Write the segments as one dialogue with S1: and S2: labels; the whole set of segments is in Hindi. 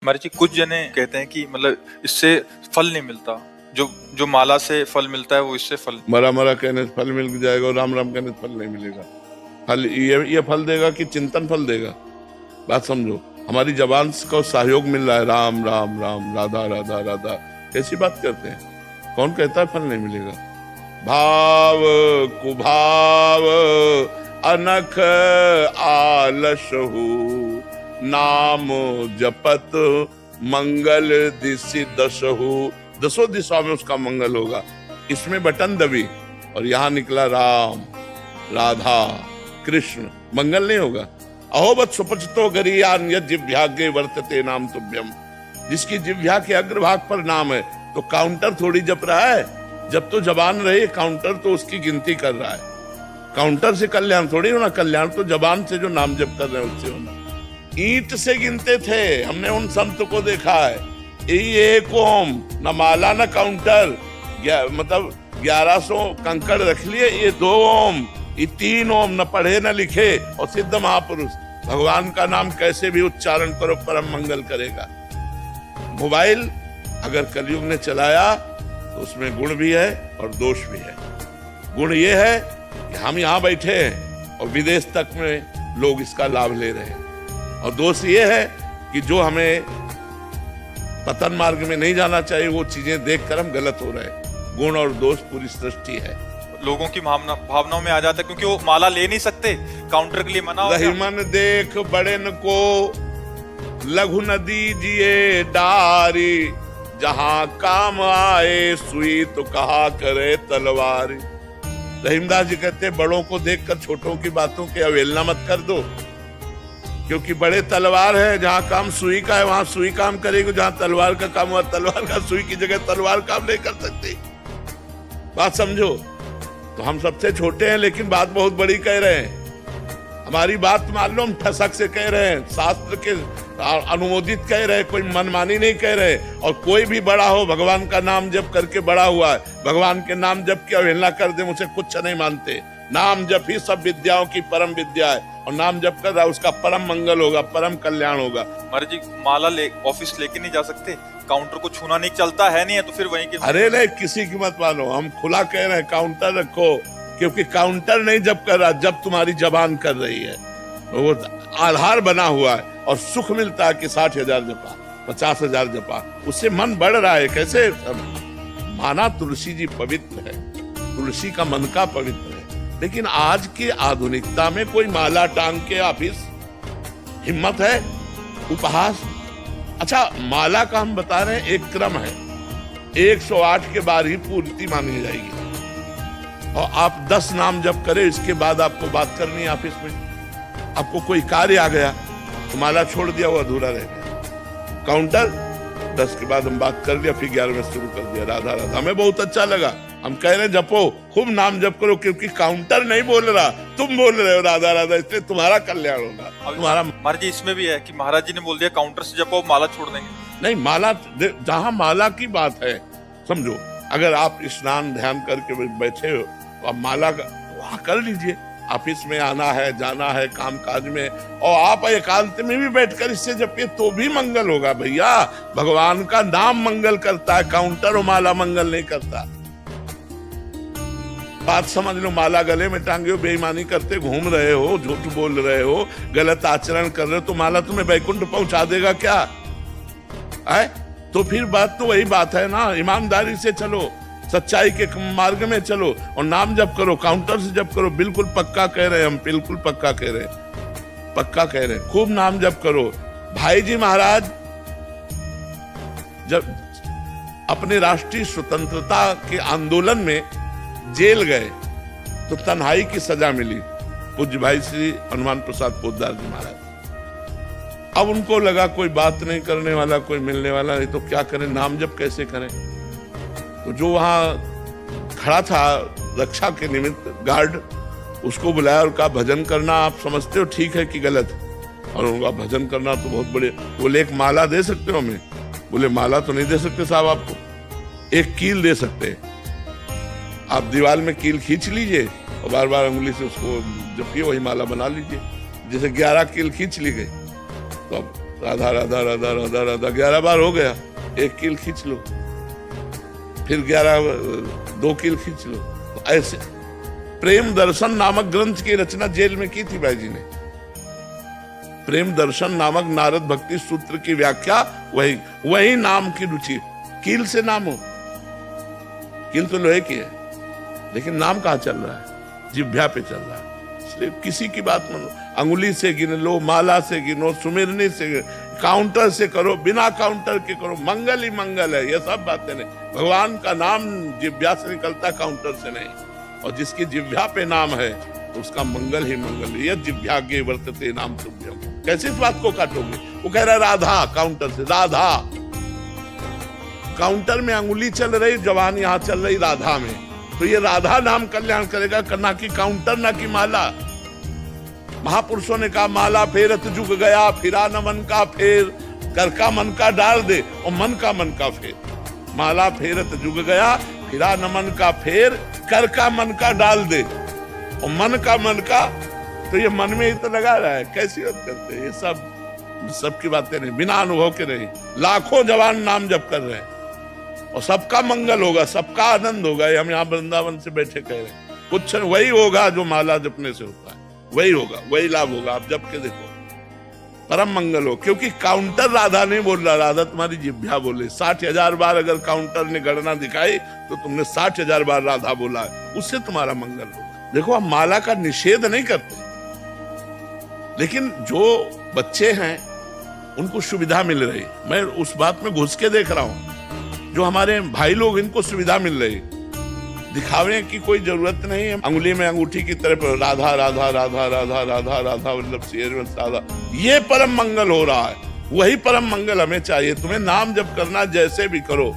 S1: हमारे जी कुछ जने कहते हैं कि मतलब इससे फल नहीं मिलता, जो जो माला से फल मिलता है वो इससे फल।
S2: मरा मरा कहने से फल मिल जाएगा और राम राम कहने से फल नहीं मिलेगा। फल ये फल देगा कि चिंतन फल देगा? बात समझो, हमारी जबान को सहयोग मिल रहा है, राम राम राम, राधा राधा राधा, कैसी बात करते हैं? कौन कहता है फल नहीं मिलेगा? भाव कुभाव अनख आलसहु, नाम जपत मंगल दिशि दशहु। दसों दिशाओं में उसका मंगल होगा। इसमें बटन दबी और यहाँ निकला राम राधा कृष्ण, मंगल नहीं होगा। अहोबत सुपचितो गरियान यद जिह्वाग्रे वर्तते नाम तुभ्यम। जिसकी जिह्वा के अग्रभाग पर नाम है तो काउंटर थोड़ी जप रहा है। जब तो जबान रही, काउंटर तो उसकी गिनती कर रहा है। काउंटर से कल्याण थोड़ी होना, कल्याण तो जबान से जो नाम जप कर रहे हैं उससे होना। ईंट से गिनते थे, हमने उन संत को देखा है। यही एक ओम, न माला न काउंटर, मतलब 1100 कंकड़ रख लिए, ये 2 ओम, ये 3 ओम, न पढ़े न लिखे और सिद्ध महापुरुष। भगवान का नाम कैसे भी उच्चारण करो परम मंगल करेगा। मोबाइल अगर कलयुग ने चलाया तो उसमें गुण भी है और दोष भी है। गुण ये है कि हम यहाँ बैठे हैं और विदेश तक में लोग इसका लाभ ले रहे हैं, और दोष ये है कि जो हमें पतन मार्ग में नहीं जाना चाहिए वो चीजें देखकर हम गलत हो रहे हैं। गुण और दोष पूरी सृष्टि है।
S1: लोगों की भावनाओं में आ जाता है, क्योंकि वो माला ले नहीं सकते, काउंटर के लिए मना हो गया।
S2: रहीमन देख बड़ेन को लघु नदी जिए डारी, जहां काम आए सुई तो कहा करे तलवारी। रहीमदास जी कहते बड़ों को देखकर छोटों की बातों की अवहेलना मत कर दो, क्योंकि बड़े तलवार है, जहां काम सुई का है वहां सुई काम करेगी, जहां तलवार का काम हुआ तलवार का, सुई की जगह तलवार काम नहीं कर सकती। बात समझो। तो हम सबसे छोटे हैं लेकिन बात बहुत बड़ी कह रहे हैं। हमारी बात मान लो, हम ठसक से कह रहे हैं, शास्त्र के अनुमोदित कह रहे हैं, कोई मनमानी नहीं कह रहे। और कोई भी बड़ा हो, भगवान का नाम जप करके बड़ा हुआ है, भगवान के नाम जप की अवहेलना कर दे, मुझे कुछ नहीं मानते। नाम जप ही सब विद्याओं की परम विद्या है, और नाम जप कर रहा है उसका परम मंगल होगा, परम कल्याण होगा।
S1: महाराज जी माला ऑफिस लेके नहीं जा सकते, काउंटर को छूना नहीं, चलता है नहीं है तो फिर वहीं के।
S2: अरे नहीं, किसी की मत मानो, हम खुला कह रहे हैं काउंटर रखो, क्योंकि काउंटर नहीं जप कर रहा, जब तुम्हारी जबान कर रही है वो आधार बना हुआ है। और सुख मिलता है कि 60,000 जपा, 50,000 जपा, उससे मन बढ़ रहा है। कैसे माना तुलसी जी पवित्र है, तुलसी का मन का पवित्र है, लेकिन आज की आधुनिकता में कोई माला टांग के ऑफिस, हिम्मत है? उपहास। अच्छा, माला का हम बता रहे हैं एक क्रम है, 108 के बाद ही पूर्ति मानी जाएगी। और आप 10 नाम जप करें, इसके बाद आपको बात करनी है ऑफिस में। आपको कोई कार्य आ गया तो माला छोड़ दिया, वो अधूरा रह गया। काउंटर 10 के बाद हम बात कर लिया, फिर 11 में शुरू कर दिया राधा राधा। हमें बहुत अच्छा लगा। हम कह रहे जपो, खूब नाम जप करो, क्योंकि काउंटर नहीं बोल रहा, तुम बोल रहे हो राधा राधा, इसलिए तुम्हारा कल्याण होगा। तुम्हारा
S1: महाराज जी इसमें भी है कि महाराज जी ने बोल दिया काउंटर से जपो, माला छोड़ देंगे।
S2: नहीं, माला जहां माला की बात है, समझो, अगर आप स्नान ध्यान करके बैठे हो तो आप माला वहां कर लीजिए। ऑफिस में आना है, जाना है, काम काज में, और आप एकांत में भी बैठकर इससे जपिए तो भी मंगल होगा। भैया, भगवान का नाम मंगल करता है, काउंटर और माला मंगल नहीं करता। बात समझ लो। माला गले में टांगे हो, बेईमानी करते घूम रहे हो, झूठ बोल रहे हो, गलत आचरण कर रहे हो, तो माला तुम्हें वैकुंठ पहुंचा देगा क्या? है? तो फिर बात तो वही बात है ना, ईमानदारी से चलो, सच्चाई के मार्ग में चलो और नाम जप करो, काउंटर से जप करो। बिल्कुल पक्का कह रहे हैं हम, बिल्कुल पक्का कह रहे हैं, पक्का कह रहे हैं। खूब नाम जप करो। भाई जी महाराज जब अपने राष्ट्रीय स्वतंत्रता के आंदोलन में जेल गए तो तन्हाई की सजा मिली पूज्य भाई श्री हनुमान प्रसाद पोद्दार जी महाराज। अब उनको लगा कोई बात नहीं करने वाला, कोई मिलने वाला नहीं, तो क्या करें, नाम जप कैसे करें? तो जो वहां खड़ा था रक्षा के निमित्त गार्ड, उसको बुलाया और कहा भजन करना आप समझते हो ठीक है कि गलत? और उनका भजन करना तो बहुत बड़े। बोले एक माला दे सकते हो हमें? बोले माला तो नहीं दे सकते साहब, आपको एक कील दे सकते। आप दीवार में कील खींच लीजिए और बार बार उंगली से उसको जपिए, वही माला बना लीजिए। जैसे 11 कील खींच ली गई तो अब राधा राधा राधा राधा राधा 11 बार हो गया, 1 कील खींच लो, फिर 2 कील खींच लो। तो ऐसे प्रेम दर्शन नामक ग्रंथ की रचना जेल में की थी भाई जी ने। प्रेम दर्शन नामक नारद भक्ति सूत्र की व्याख्या वही नाम की रुचि। कील से नाम हो, कील तो लोहे की है, लेकिन नाम कहाँ चल रहा है? जिह्वा पे चल रहा है। इसलिए किसी की बात मानो, अंगुली से गिन लो, माला से गिनो, सुमिरनी से, काउंटर से करो, बिना काउंटर के करो, मंगल ही मंगल है। ये सब बातें नहीं, भगवान का नाम जिह्वा से निकलता, काउंटर से नहीं। और जिसकी जिह्वा पे नाम है तो उसका मंगल ही मंगल है। यह जिह्वाग्रे वर्तते नाम तुभ्यम। कैसे इस बात को काटोगे? वो कह रहा राधा, काउंटर से राधा, काउंटर में अंगुली चल रही, जवान यहाँ चल रही राधा में, तो ये राधा नाम कल्याण करेगा, ना कि काउंटर, ना कि माला। महापुरुषों ने कहा माला फेरत जुग गया, फिरा न मन का फेर, कर का मन का डाल दे और मन का फेर। माला फेरत जुग गया, फिरा न मन का फेर, कर का मन का डाल दे और मन का, तो ये मन में ही तो लगा रहा है। कैसी बात करते हैं? ये सब की बातें नहीं, बिना अनुभव के नहीं। लाखों जवान नाम जप कर रहे हैं और सबका मंगल होगा, सबका आनंद होगा। हम यहाँ वृंदावन से बैठे कह रहे हैं, कुछ वही होगा जो माला जपने से होता है, वही होगा, वही लाभ होगा। आप जप के देखो, परम मंगल हो। क्योंकि काउंटर राधा नहीं बोल रहा, राधा तुम्हारी जिह्वा बोले। 60,000 बार अगर काउंटर ने गणना दिखाई तो तुमने 60,000 बार राधा बोला है, उससे तुम्हारा मंगल होगा। देखो, हम माला का निषेध नहीं करते, लेकिन जो बच्चे हैं उनको सुविधा मिल रही, मैं उस बात में घुस के देख रहा हूं। जो हमारे भाई लोग, इनको सुविधा मिल रही, दिखावे की कोई जरूरत नहीं है। अंगुली में अंगूठी की तरफ राधा राधा राधा राधा राधा राधा वल्लभ श्री हरिवंश राधा, ये परम मंगल हो रहा है। वही परम मंगल हमें चाहिए। तुम्हें नाम जप करना, जैसे भी करो,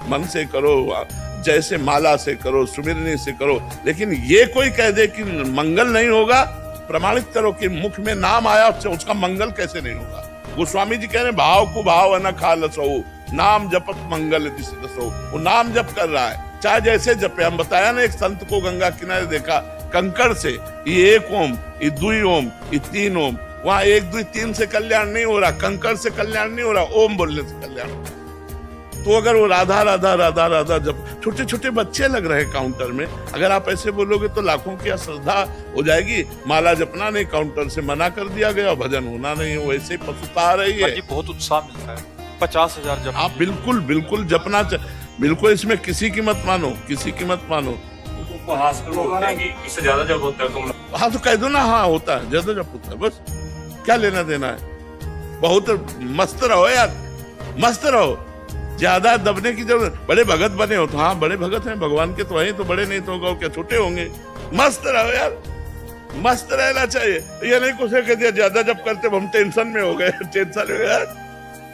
S2: मन से करो, जैसे माला से करो, सुमिरनी से करो, लेकिन ये कोई कह दे कि मंगल नहीं होगा, प्रमाणित करो कि मुख में नाम आया, उसका मंगल कैसे नहीं होगा। गोस्वामी जी कह रहे भाव को भाव न खालसो, नाम जपत मंगल दिस दसो। वो नाम जप कर रहा है, चाहे जैसे जपे। हम बताया ना, एक संत को गंगा किनारे देखा, कंकड़ से ये 1 ओम, ये 2 ओम, ये 3 ओम। वहां 1 2 3 से कल्याण नहीं हो रहा, कंकड़ से कल्याण नहीं हो रहा, ओम बोलने से कल्याण हो रहा। तो अगर वो राधा राधा राधा राधा जब छोटे छोटे बच्चे लग रहे काउंटर में, अगर आप ऐसे बोलोगे तो लाखों की अश्रद्धा हो जाएगी। माला जपना नहीं, काउंटर से मना कर दिया गया, भजन होना नहीं, वैसे ही पशुता आ रही है।
S1: बहुत उत्साह मिलता है, 50,000 जप।
S2: आप बिल्कुल बिल्कुल जपना, बिल्कुल इसमें किसी की मत मानो, किसी की मत मानो।
S3: इससे ज्यादा जब होता है तो
S2: हाँ तो कह दो ना, हाँ होता है, ज्यादा जब होता है, बस क्या लेना देना है। बहुत मस्त रहो यार, मस्त रहो, ज्यादा दबने की जरूरत। बड़े भगत बने हो तो हाँ, बड़े भगत हैं भगवान के, तो हैं तो बड़े, नहीं तो क्या छोटे होंगे। मस्त रहो यार, मस्त रहना चाहिए। ये नहीं कुछ कह दिया ज्यादा जब करते हम टेंशन में हो गए, टेंशन में यार,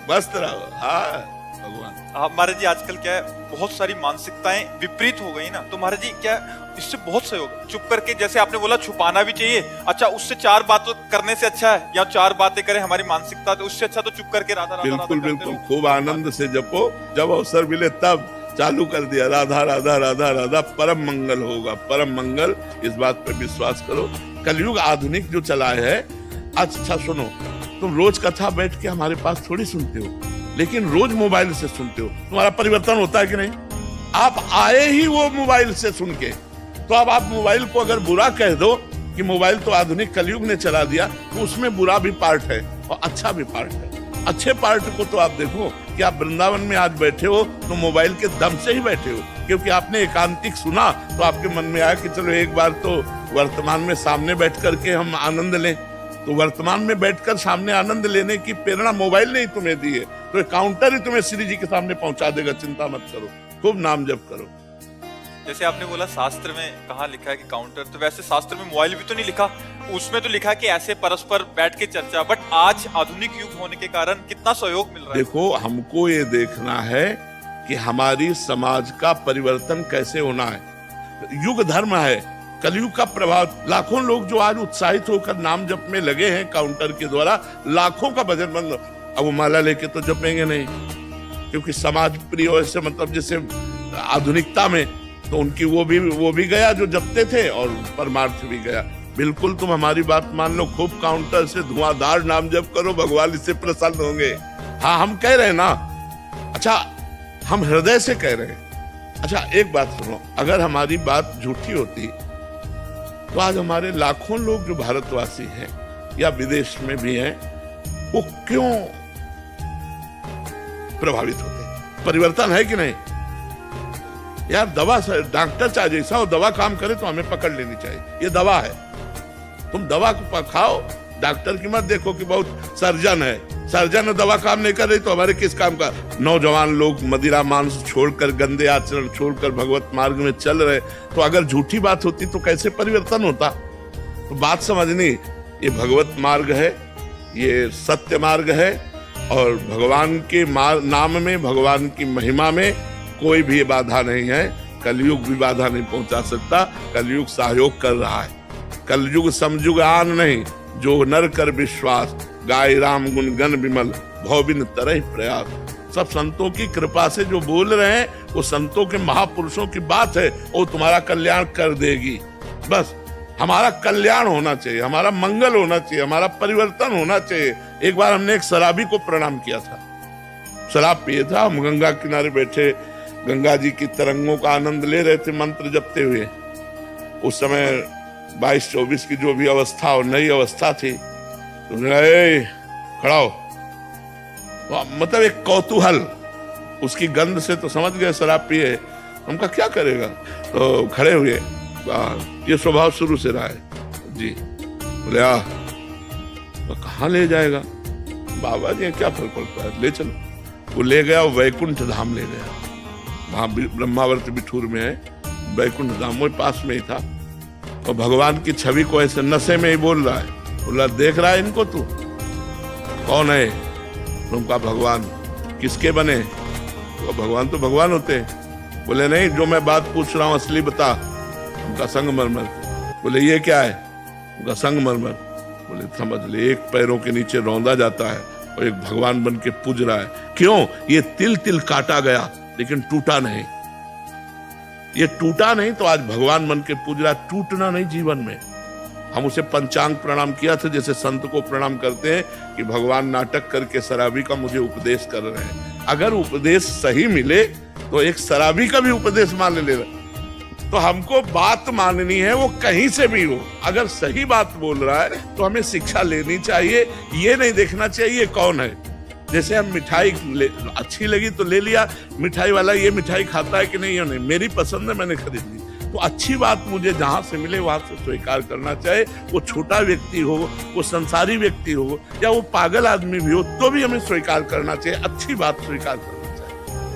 S2: मस्त रहो। हाँ भगवान।
S1: महाराज जी, आजकल क्या है, बहुत सारी मानसिकताएं विपरीत हो गई ना, तो महाराज जी क्या इससे बहुत सहयोग, चुप करके, जैसे आपने बोला छुपाना भी चाहिए, अच्छा उससे 4 बातें करने से अच्छा है, या 4 बातें करें हमारी मानसिकता, तो उससे अच्छा तो चुप करके राधा राधा
S2: बिल्कुल बिल्कुल, खूब आनंद से जपो, जब अवसर मिले तब चालू कर दिया राधा राधा राधा राधा, परम मंगल होगा, परम मंगल। इस बात पे विश्वास करो। कलयुग आधुनिक जो चला है, अच्छा सुनो, तुम रोज कथा बैठ के हमारे पास थोड़ी सुनते हो, लेकिन रोज मोबाइल से सुनते हो, तुम्हारा परिवर्तन होता है कि नहीं? आप आए ही वो मोबाइल से सुन के, तो अब आप मोबाइल को अगर बुरा कह दो कि मोबाइल तो आधुनिक कलयुग ने चला दिया, तो उसमें बुरा भी पार्ट है और अच्छा भी पार्ट है। अच्छे पार्ट को तो आप देखो कि आप वृंदावन में आज बैठे हो तो मोबाइल के दम से ही बैठे हो, क्योंकि आपने एकांतिक सुना तो आपके मन में आया कि चलो एक बार तो वर्तमान में सामने बैठ करके हम आनंद लें। तो वर्तमान में बैठकर सामने आनंद लेने की प्रेरणा मोबाइल ने ही तुम्हें दी है, तो काउंटर ही तुम्हें श्री जी के सामने पहुंचा देगा। चिंता मत करो, खूब नाम जप करो।
S1: जैसे आपने बोला शास्त्र में कहाँ लिखा है कि काउंटर, तो वैसे शास्त्र में मोबाइल भी तो नहीं लिखा, उसमें तो लिखा है कि ऐसे परस्पर बैठ के चर्चा। बट आज आधुनिक युग होने के कारण कितना सहयोग मिल रहा है।
S2: देखो, हमको ये देखना है कि हमारी समाज का परिवर्तन कैसे होना है। युग धर्म है, कलयुग का प्रभाव। लाखों लोग जो आज उत्साहित होकर नाम जप में लगे हैं काउंटर के द्वारा, लाखों का भजन बंद। अब वो माला लेके तो जपेंगे नहीं, क्योंकि समाज प्रिय से, मतलब जैसे आधुनिकता में, तो उनकी वो भी गया जो जपते थे और परमार्थ भी गया। बिल्कुल तुम हमारी बात मान लो, खूब काउंटर से धुआंधार नाम जप करो, भगवान इससे प्रसन्न होंगे। हाँ हम कह रहे हैं ना, अच्छा हम हृदय से कह रहे हैं। अच्छा एक बात सुनो, अगर हमारी बात झूठी होती तो आज हमारे लाखों लोग जो भारतवासी हैं या विदेश में भी हैं, वो क्यों प्रभावित होते? परिवर्तन है कि नहीं यार? दवा डॉक्टर चाहे जैसा हो, दवा काम करे तो हमें पकड़ लेनी चाहिए, ये दवा है। तुम दवा को खाओ, डॉक्टर की मत देखो कि बहुत सर्जन है, सर्जन दवा काम नहीं कर रही तो हमारे किस काम का? नौजवान लोग मदिरा मांस छोड़कर, गंदे आचरण छोड़कर भगवत मार्ग में चल रहे, तो अगर झूठी बात होती तो कैसे परिवर्तन होता? तो बात समझनी, ये भगवत मार्ग है, ये सत्य मार्ग है, और भगवान के नाम में, भगवान की महिमा में कोई भी बाधा नहीं है। कलयुग भी बाधा नहीं पहुंचा सकता, कलयुग सहयोग कर रहा है। कलयुग समयुग आन नहीं, जो नर कर विश्वास, गाय राम गुण गण विमल, भौबिन तरह प्रयास। सब संतों की कृपा से जो बोल रहे हैं, वो संतों के महापुरुषों की बात है, वो तुम्हारा कल्याण कर देगी। बस हमारा कल्याण होना चाहिए, हमारा मंगल होना चाहिए, हमारा परिवर्तन होना चाहिए। एक बार हमने एक शराबी को प्रणाम किया था, शराब पिए था, हम गंगा किनारे बैठे गंगा जी की तरंगों का आनंद ले रहे थे मंत्र जपते हुए। उस समय 22-24 की जो भी अवस्था और नई अवस्था थी, तो खड़ा हो, तो मतलब एक कौतूहल, उसकी गंध से तो समझ गए शराब पिए। हमका क्या करेगा, तो खड़े हुए, ये स्वभाव शुरू से रहा है जी। बोले तो कहाँ ले जाएगा बाबा जी, क्या फर्क पड़ता है, ले चलो। वो ले गया, वैकुंठ धाम ले गया, वहां ब्रह्मावर्त बिठूर में है वैकुंठ धाम, वो पास में ही था। और भगवान की छवि को ऐसे नशे में ही बोल रहा है, बोला देख रहा है इनको तू, कौन है? उनका भगवान। किसके बने? तो भगवान तो भगवान होते हैं। बोले नहीं, जो मैं बात पूछ रहा हूँ असली बता। उनका संगमरमर। बोले ये क्या है? उनका संगमरमर। बोले समझ ले, एक पैरों के नीचे रौंदा जाता है और एक भगवान बन के पूज रहा है। क्यों? ये तिल तिल काटा गया लेकिन टूटा नहीं, ये टूटा नहीं तो आज भगवान बन के पूज रहा। टूटना नहीं जीवन में। हम उसे पंचांग प्रणाम किया था, जैसे संत को प्रणाम करते हैं कि भगवान नाटक करके शराबी का मुझे उपदेश कर रहे हैं। अगर उपदेश सही मिले तो एक शराबी का भी उपदेश मान ले रहा। तो हमको बात माननी है, वो कहीं से भी हो। अगर सही बात बोल रहा है तो हमें शिक्षा लेनी चाहिए, ये नहीं देखना चाहिए कौन है। जैसे हम मिठाई अच्छी लगी तो ले लिया, मिठाई वाला ये मिठाई खाता है कि नहीं, ये नहीं, मेरी पसंद है मैंने खरीद ली। तो अच्छी बात मुझे जहां से मिले वहां से स्वीकार करना चाहिए। वो छोटा व्यक्ति हो, वो संसारी व्यक्ति हो, या वो पागल आदमी भी हो, तो भी हमें स्वीकार करना चाहिए, अच्छी बात स्वीकार करना।